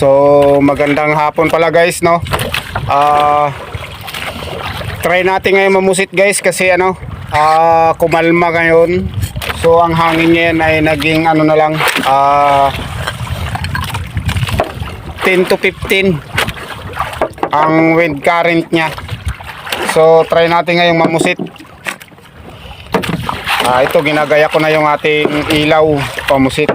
So magandang hapon pala guys, no. Try natin ngayon mamusit guys kasi kumalma ngayon. So ang hangin ngayon ay naging na lang 10 to 15 ang wind current nya. So try natin ngayong mamusit. Ito ginagaya ko na yung ating ilaw pamusit.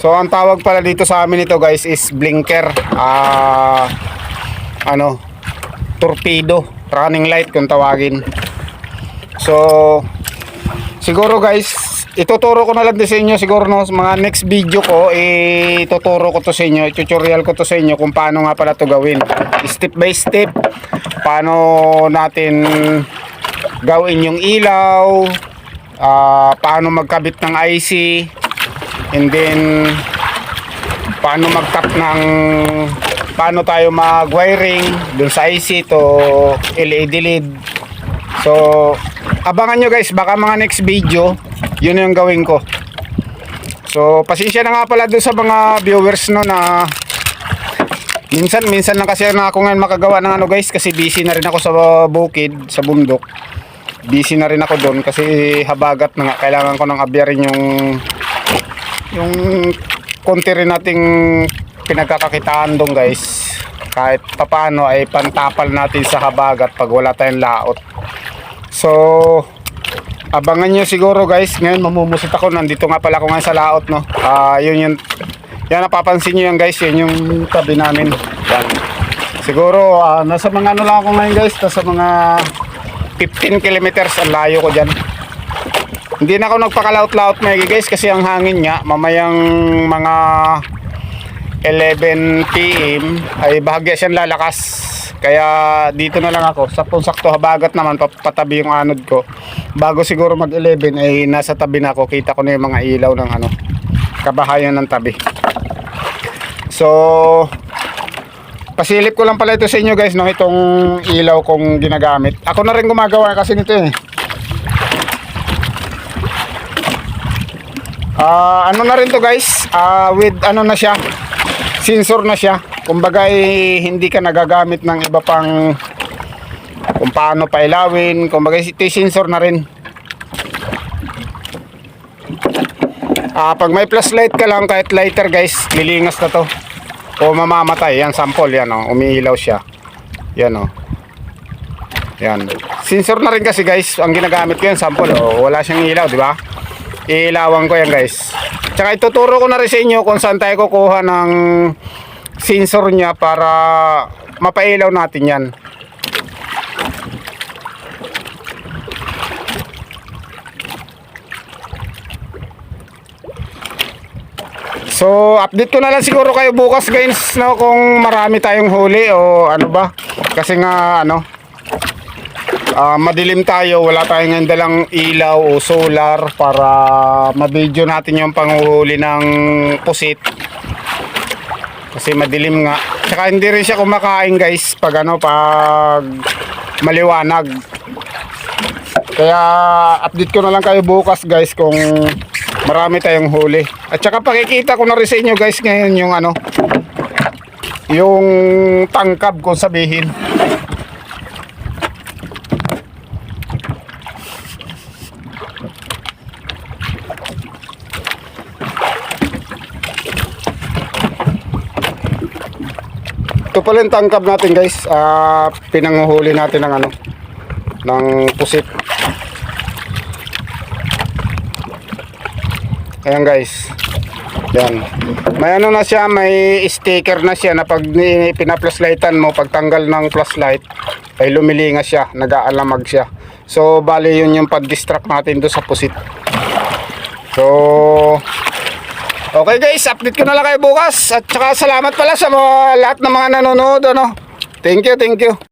So ang tawag pala dito sa amin ito guys is blinker. Torpedo, running light kung tawagin. So siguro guys, ituturo ko na lang din sa inyo siguro no, sa mga next video ko, ituturo ko to sa inyo, tutorial ko to sa inyo kung paano nga pala to gawin. Step by step, paano natin gawin yung ilaw, paano magkabit ng IC, and then paano paano tayo mag-wiring dun sa IC to LED lead. So abangan nyo guys, baka mga next video yun yung gawin ko. So pasensya na nga pala dun sa mga viewers no na minsan lang kasi ako ngayon makagawa ng guys, kasi busy na rin ako sa bukid, sa bundok. Busy na rin ako doon kasi habagat na nga, kailangan ko nang abyarin yung konti rin nating pinagkakakitaan doon guys, kahit papano ay pantapal natin sa habagat pag wala tayong laot. So abangan nyo siguro guys, ngayon mamumusit ako, nandito nga pala ako ngayon sa laot no. Yan napapansin nyo yan guys, yun yung tabi namin yan. Siguro nasa mga lang ako ngayon guys, nasa mga 15 kilometers ang layo ko dyan. Hindi na ako nagpakalaot-laot may guys kasi ang hangin nga mamayang mga 11 PM ay bahagya siyang lalakas. Kaya dito na lang ako, saktong-sakto habagat naman patabi yung anod ko. Bago siguro mag 11 ay nasa tabi na ako, kita ko na yung mga ilaw ng kabahayan ng tabi. So pasilip ko lang pala ito sa inyo guys no, itong ilaw kong ginagamit. Ako na rin gumagawa kasi nito eh. Na rin to guys, with na siya, sensor na siya. Kumbaga hindi ka nagagamit ng iba pang kung paano pailawin. Kumbaga ito sensor na rin. Pag may flashlight ka lang, kahit lighter guys, lilingas na to o mamamatay. Yan sample, yan umiilaw siya. Yan yan, sensor na rin kasi guys ang ginagamit ko, yan sample wala siyang ilaw, di ba? Ilawan ko yan guys. Tsaka ituturo ko na rin sa inyo kung saan tayo kukuha ng sensor nya para mapailaw natin yan. So update ko na lang siguro kayo bukas guys no, kung marami tayong huli o ano ba, kasi nga madilim tayo, wala tayong ngayon dalang ilaw o solar para ma-video natin yung panguhuli ng pusit kasi madilim nga. Tsaka hindi rin siya kumakain guys pag pag maliwanag. Kaya update ko na lang kayo bukas guys kung marami tayong huli. At saka pakikita ko na rin sa inyo guys ngayon yung tangkab kung sabihin. Ito pala yung tangkab natin guys, pinanguhuli natin ng pusit. Ayan guys, yan, may na siya, may sticker na siya na pag pina-flashlightan mo, pag tanggal ng flashlight ay lumilingas siya, nag-aalamag siya. So bali yun yung pag-distract natin doon sa pusit. So okay guys, update ko na lang kayo bukas. At saka salamat pala sa lahat ng mga nanonood Thank you.